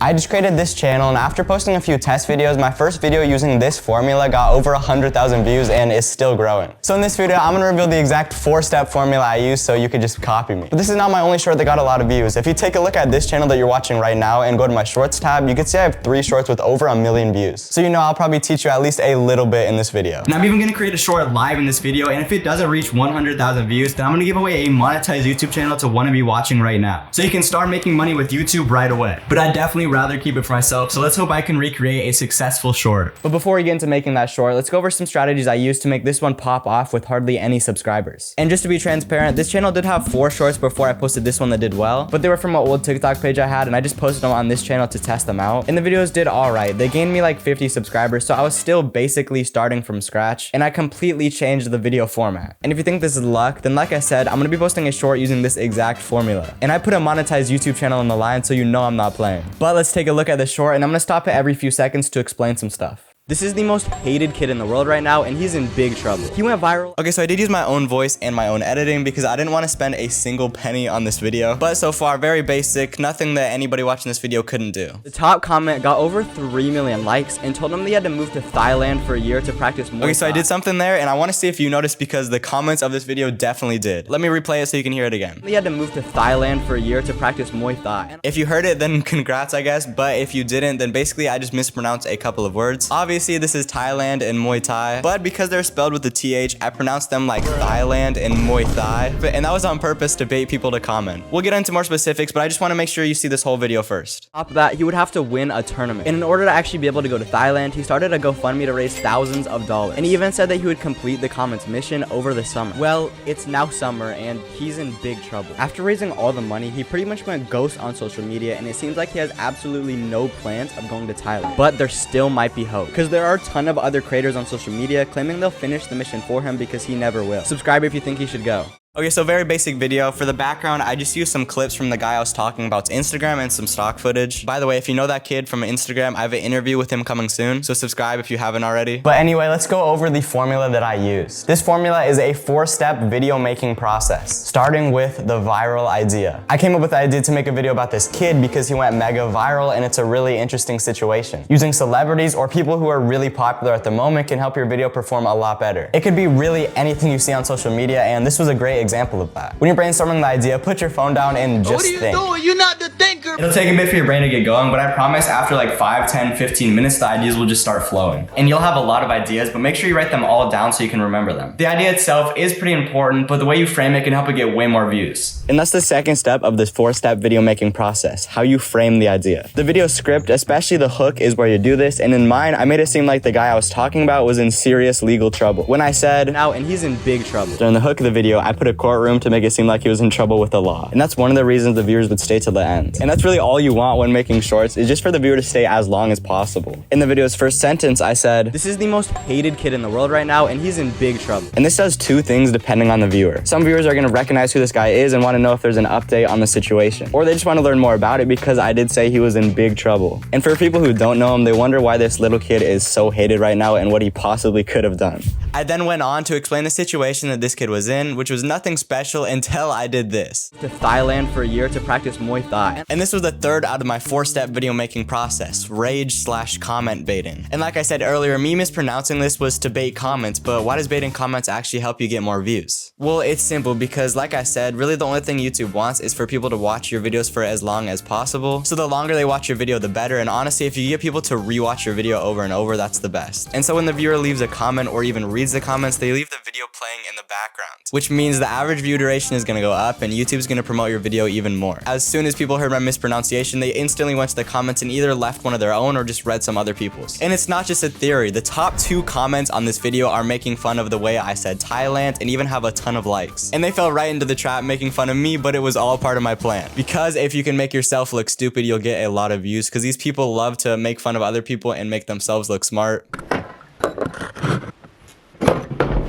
I just created this channel, and after posting a few test videos, my first video using this formula got over 100,000 views and is still growing. So in this video, I'm gonna reveal the exact 4-step formula I use so you could just copy me. But this is not my only short that got a lot of views. If you take a look at this channel that you're watching right now and go to my shorts tab, you can see I have 3 shorts with over 1 million views. So you know I'll probably teach you at least a little bit in this video. And I'm even gonna create a short live in this video, and if it doesn't reach 100,000 views, then I'm gonna give away a monetized YouTube channel to one of you watching right now. So you can start making money with YouTube right away. But I'd definitely rather keep it for myself, so let's hope I can recreate a successful short. But before we get into making that short, let's go over some strategies I used to make this one pop off with hardly any subscribers. And just to be transparent, this channel did have 4 shorts before I posted this one that did well, but they were from an old TikTok page I had, and I just posted them on this channel to test them out. And the videos did alright. They gained me like 50 subscribers, so I was still basically starting from scratch, and I completely changed the video format. And if you think this is luck, then like I said, I'm gonna be posting a short using this exact formula. And I put a monetized YouTube channel on the line, so you know I'm not playing. But let's take a look at the short, and I'm gonna stop it every few seconds to explain some stuff. This is the most hated kid in the world right now, and he's in big trouble. He went viral. Okay, so I did use my own voice and my own editing because I didn't want to spend a single penny on this video. But so far, very basic, nothing that anybody watching this video couldn't do. The top comment got over 3 million likes and told him they had to move to Thailand for a year to practice Muay Thai. Okay, so I did something there, and I want to see if you noticed because the comments of this video definitely did. Let me replay it so you can hear it again. They had to move to Thailand for a year to practice Muay Thai. If you heard it, then congrats, I guess. But if you didn't, then basically I just mispronounced a couple of words. Obviously, this is Thailand and Muay Thai, but because they're spelled with the TH, I pronounced them like Thailand and Muay Thai, and that was on purpose to bait people to comment. We'll get into more specifics, but I just want to make sure you see this whole video first. On top of that, he would have to win a tournament, and in order to actually be able to go to Thailand, he started a GoFundMe to raise thousands of dollars, and he even said that he would complete the comments mission over the summer. Well, it's now summer, and he's in big trouble. After raising all the money, he pretty much went ghost on social media, and it seems like he has absolutely no plans of going to Thailand. But there still might be hope, because there are a ton of other creators on social media claiming they'll finish the mission for him because he never will. Subscribe if you think he should go. Okay, so very basic video. For the background, I just used some clips from the guy I was talking about's Instagram and some stock footage. By the way, if you know that kid from Instagram, I have an interview with him coming soon, so subscribe if you haven't already. But anyway, let's go over the formula that I use. This formula is a 4-step video making process, starting with the viral idea. I came up with the idea to make a video about this kid because he went mega viral, and it's a really interesting situation. Using celebrities or people who are really popular at the moment can help your video perform a lot better. It could be really anything you see on social media, and this was a great example of that. When you're brainstorming the idea, put your phone down and just think. What are you doing? You're not the thinker. It'll take a bit for your brain to get going, but I promise after like 5, 10, 15 minutes, the ideas will just start flowing. And you'll have a lot of ideas, but make sure you write them all down so you can remember them. The idea itself is pretty important, but the way you frame it can help it get way more views. And that's the second step of this 4-step video making process, how you frame the idea. The video script, especially the hook, is where you do this, and in mine, I made it seem like the guy I was talking about was in serious legal trouble. When I said, now, and he's in big trouble. During the hook of the video, I put a courtroom to make it seem like he was in trouble with the law. And that's one of the reasons the viewers would stay till the end. And that's really all you want when making shorts, is just for the viewer to stay as long as possible. In the video's first sentence, I said, this is the most hated kid in the world right now, and he's in big trouble. And this does 2 things depending on the viewer. Some viewers are gonna recognize who this guy is and wanna know if there's an update on the situation. Or they just wanna learn more about it because I did say he was in big trouble. And for people who don't know him, they wonder why this little kid is so hated right now and what he possibly could have done. I then went on to explain the situation that this kid was in, which was nothing special until I did this. To Thailand for a year to practice Muay Thai. And this was the 3rd out of my 4-step video making process, rage/comment baiting. And like I said earlier, me mispronouncing this was to bait comments, but why does baiting comments actually help you get more views? Well, it's simple because like I said, really the only thing YouTube wants is for people to watch your videos for as long as possible. So the longer they watch your video, the better. And honestly, if you get people to rewatch your video over and over, that's the best. And so when the viewer leaves a comment or even reads the comments, they leave the video playing in the background, which means the average view duration is going to go up and YouTube's going to promote your video even more. As soon as people heard my mispronunciation, they instantly went to the comments and either left one of their own or just read some other people's. And it's not just a theory. The top 2 comments on this video are making fun of the way I said Thailand and even have a ton of likes. And they fell right into the trap making fun of me, but it was all part of my plan. Because if you can make yourself look stupid, you'll get a lot of views because these people love to make fun of other people and make themselves look smart.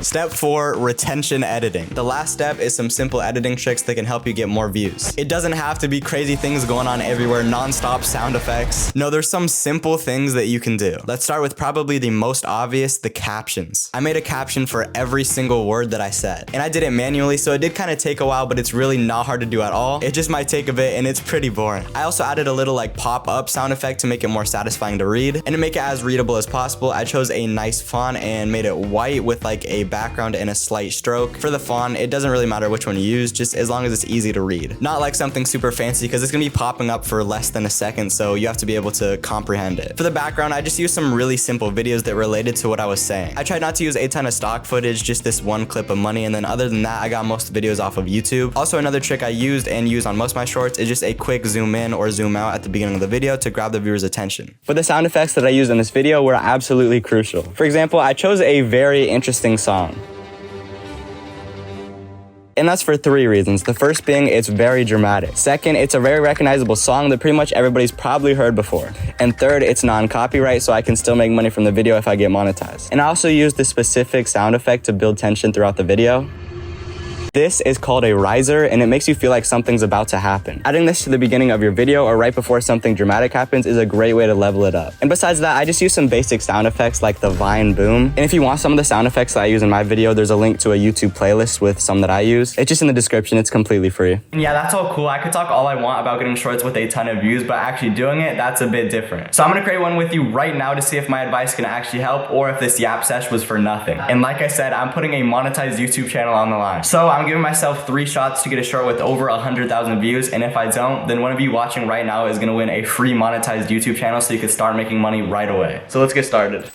Step 4, retention editing. The last step is some simple editing tricks that can help you get more views. It doesn't have to be crazy things going on everywhere, non-stop sound effects. No, there's some simple things that you can do. Let's start with probably the most obvious, the captions. I made a caption for every single word that I said, and I did it manually, so it did kind of take a while, but it's really not hard to do at all. It just might take a bit, and it's pretty boring. I also added a little like pop-up sound effect to make it more satisfying to read, and to make it as readable as possible, I chose a nice font and made it white with like a background and a slight stroke. For the font, it doesn't really matter which one you use, just as long as it's easy to read. Not like something super fancy, because it's gonna be popping up for less than a second, so you have to be able to comprehend it. For the background, I just used some really simple videos that related to what I was saying. I tried not to use a ton of stock footage, just this one clip of money, and then other than that, I got most videos off of YouTube. Also, another trick I used and use on most of my shorts is just a quick zoom in or zoom out at the beginning of the video to grab the viewer's attention. But the sound effects that I used in this video were absolutely crucial. For example, I chose a very interesting song. And that's for 3 reasons. The first being it's very dramatic. Second, it's a very recognizable song that pretty much everybody's probably heard before. And third, it's non-copyright, so I can still make money from the video if I get monetized. And I also used this specific sound effect to build tension throughout the video. This is called a riser, and it makes you feel like something's about to happen. Adding this to the beginning of your video or right before something dramatic happens is a great way to level it up. And besides that, I just use some basic sound effects like the Vine boom. And if you want some of the sound effects that I use in my video, there's a link to a YouTube playlist with some that I use. It's just in the description, it's completely free. And yeah, that's all cool. I could talk all I want about getting shorts with a ton of views, but actually doing it, that's a bit different. So I'm gonna create one with you right now to see if my advice can actually help or if this yap sesh was for nothing. And like I said, I'm putting a monetized YouTube channel on the line. So I'm giving myself 3 shots to get a short with over 100,000 views, and if I don't, then one of you watching right now is gonna win a free monetized YouTube channel so you can start making money right away. So let's get started.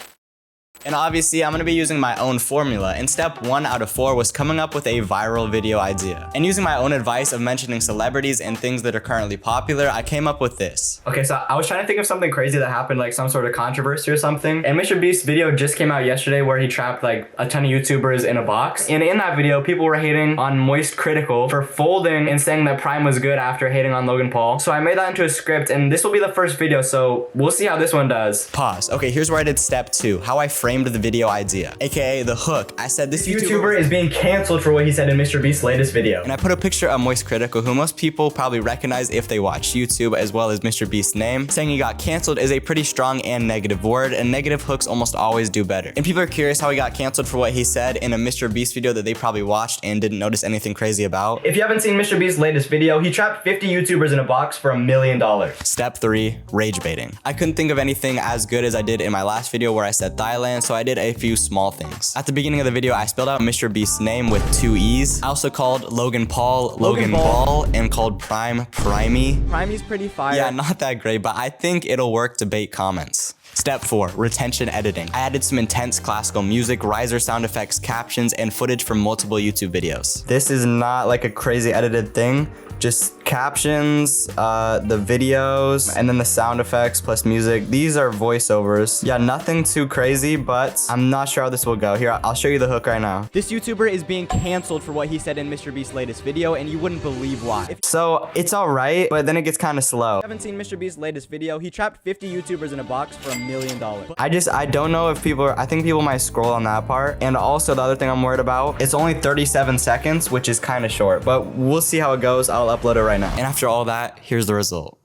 And obviously, I'm gonna be using my own formula, and step 1 out of 4 was coming up with a viral video idea. And using my own advice of mentioning celebrities and things that are currently popular, I came up with this. Okay, so I was trying to think of something crazy that happened, like some sort of controversy or something. And Mr. Beast's video just came out yesterday where he trapped like a ton of YouTubers in a box. And in that video, people were hating on Moist Critical for folding and saying that Prime was good after hating on Logan Paul. So I made that into a script, and this will be the first video, so we'll see how this one does. Pause. Okay, here's where I did step 2, how I framed the video idea, aka the hook. I said this YouTuber is being canceled for what he said in Mr. Beast's latest video. And I put a picture of Moist Critical, who most people probably recognize if they watch YouTube, as well as Mr. Beast's name. Saying he got canceled is a pretty strong and negative word, and negative hooks almost always do better. And people are curious how he got canceled for what he said in a Mr. Beast video that they probably watched and didn't notice anything crazy about. If you haven't seen Mr. Beast's latest video, he trapped 50 YouTubers in a box for $1 million. Step 3, rage baiting. I couldn't think of anything as good as I did in my last video where I said Thailand, so I did a few small things. At the beginning of the video, I spelled out Mr. Beast's name with 2 E's. I also called Logan Paul Logan Ball, and called Prime Primey. Primey's pretty fire. Yeah, not that great, but I think it'll work to bait comments. Step 4, retention editing. I added some intense classical music, riser sound effects, captions, and footage from multiple YouTube videos. This is not like a crazy edited thing, just captions, the videos, and then the sound effects plus music. These are voiceovers. Yeah, nothing too crazy, but I'm not sure how this will go. Here, I'll show you the hook right now. This YouTuber is being canceled for what he said in Mr. Beast's latest video, and you wouldn't believe why. So it's all right, but then it gets kind of slow. If you haven't seen Mr. Beast's latest video, he trapped 50 YouTubers in a box for $1 million. I don't know if I think people might scroll on that part. And also the other thing I'm worried about, it's only 37 seconds, which is kind of short, but we'll see how it goes. I'll upload it right now. And after all that, here's the result.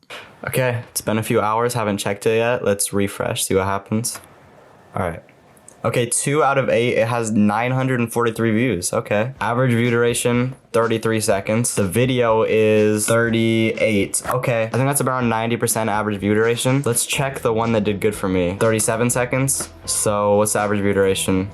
Okay, it's been a few hours, haven't checked it yet. Let's refresh, see what happens. All right. Okay, 2 out of 8, it has 943 views, okay. Average view duration, 33 seconds. The video is 38, okay. I think that's about 90% average view duration. Let's check the one that did good for me. 37 seconds, so what's the average view duration?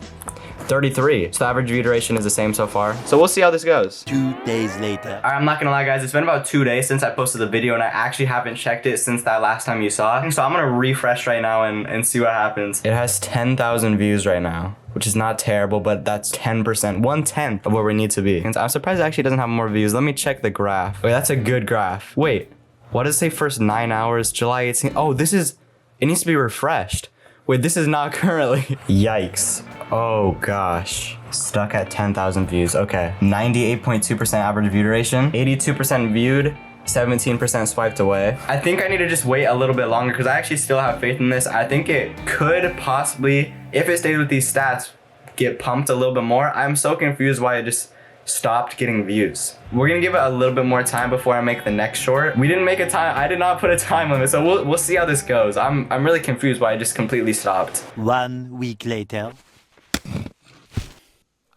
33. So the average view duration is the same so far. So we'll see how this goes. 2 days later. Alright, I'm not gonna lie guys, it's been about 2 days since I posted the video, and I actually haven't checked it since that last time you saw it. So I'm gonna refresh right now and see what happens. It has 10,000 views right now, which is not terrible, but that's 10%, 1/10 of where we need to be. And I'm surprised it actually doesn't have more views. Let me check the graph. Wait, that's a good graph. Wait, what does it say first 9 hours, July 18th? Oh, it needs to be refreshed. Wait, this is not currently. Yikes. Oh gosh. Stuck at 10,000 views. Okay. 98.2% average view duration. 82% viewed. 17% swiped away. I think I need to just wait a little bit longer because I actually still have faith in this. I think it could possibly, if it stays with these stats, get pumped a little bit more. I'm so confused why it just stopped getting views. We're gonna give it a little bit more time before I make the next short. We didn't make a time, I did not put a time limit, so we'll see how this goes. I'm really confused why it just completely stopped. 1 week later.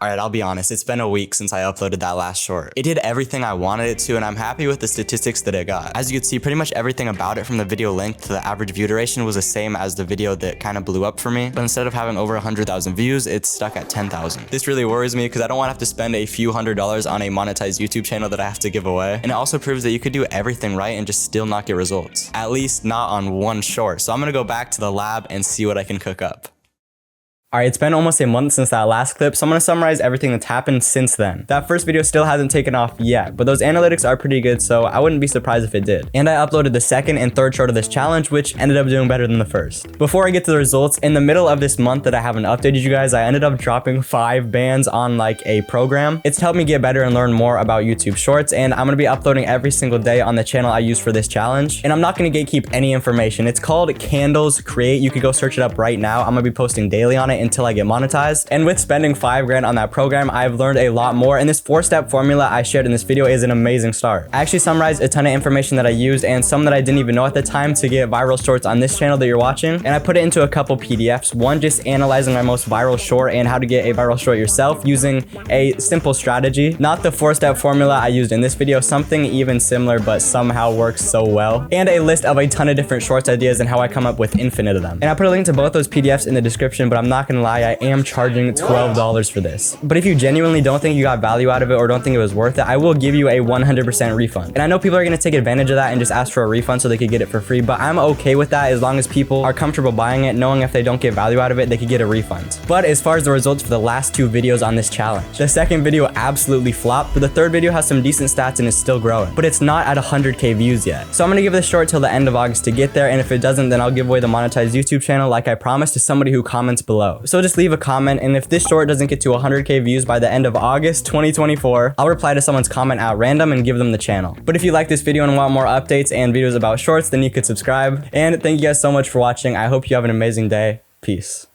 Alright, I'll be honest, it's been a week since I uploaded that last short. It did everything I wanted it to, and I'm happy with the statistics that it got. As you can see, pretty much everything about it, from the video length to the average view duration, was the same as the video that kind of blew up for me, but instead of having over 100,000 views, it's stuck at 10,000. This really worries me because I don't want to have to spend a few $100s on a monetized YouTube channel that I have to give away, and it also proves that you could do everything right and just still not get results. At least not on one short. So I'm gonna go back to the lab and see what I can cook up. Alright, it's been almost a month since that last clip, so I'm going to summarize everything that's happened since then. That first video still hasn't taken off yet, but those analytics are pretty good, so I wouldn't be surprised if it did. And I uploaded the second and third short of this challenge, which ended up doing better than the first. Before I get to the results, in the middle of this month that I haven't updated you guys, I ended up dropping 5 bands on like a program. It's helped me get better and learn more about YouTube Shorts, and I'm going to be uploading every single day on the channel I use for this challenge. And I'm not going to gatekeep any information. It's called Candles Create. You could go search it up right now. I'm going to be posting daily on it until I get monetized. And with spending $5 grand on that program, I've learned a lot more, and this 4-step formula I shared in this video is an amazing start. I actually summarized a ton of information that I used and some that I didn't even know at the time to get viral shorts on this channel that you're watching, and I put it into a couple PDFs. One just analyzing my most viral short and how to get a viral short yourself using a simple strategy. Not the 4-step formula I used in this video, something even similar but somehow works so well. And a list of a ton of different shorts ideas and how I come up with infinite of them. And I put a link to both those PDFs in the description, but I'm not gonna lie, I am charging $12 for this. But if you genuinely don't think you got value out of it or don't think it was worth it, I will give you a 100% refund. And I know people are going to take advantage of that and just ask for a refund so they could get it for free, but I'm okay with that as long as people are comfortable buying it, knowing if they don't get value out of it, they could get a refund. But as far as the results for the last 2 videos on this challenge, the second video absolutely flopped, but the third video has some decent stats and is still growing. But it's not at 100K views yet. So I'm going to give this short till the end of August to get there, and if it doesn't, then I'll give away the monetized YouTube channel like I promised to somebody who comments below. So just leave a comment, and if this short doesn't get to 100K views by the end of August 2024, I'll reply to someone's comment at random and give them the channel. But if you like this video and want more updates and videos about shorts, then you could subscribe. And thank you guys so much for watching. I hope you have an amazing day. Peace.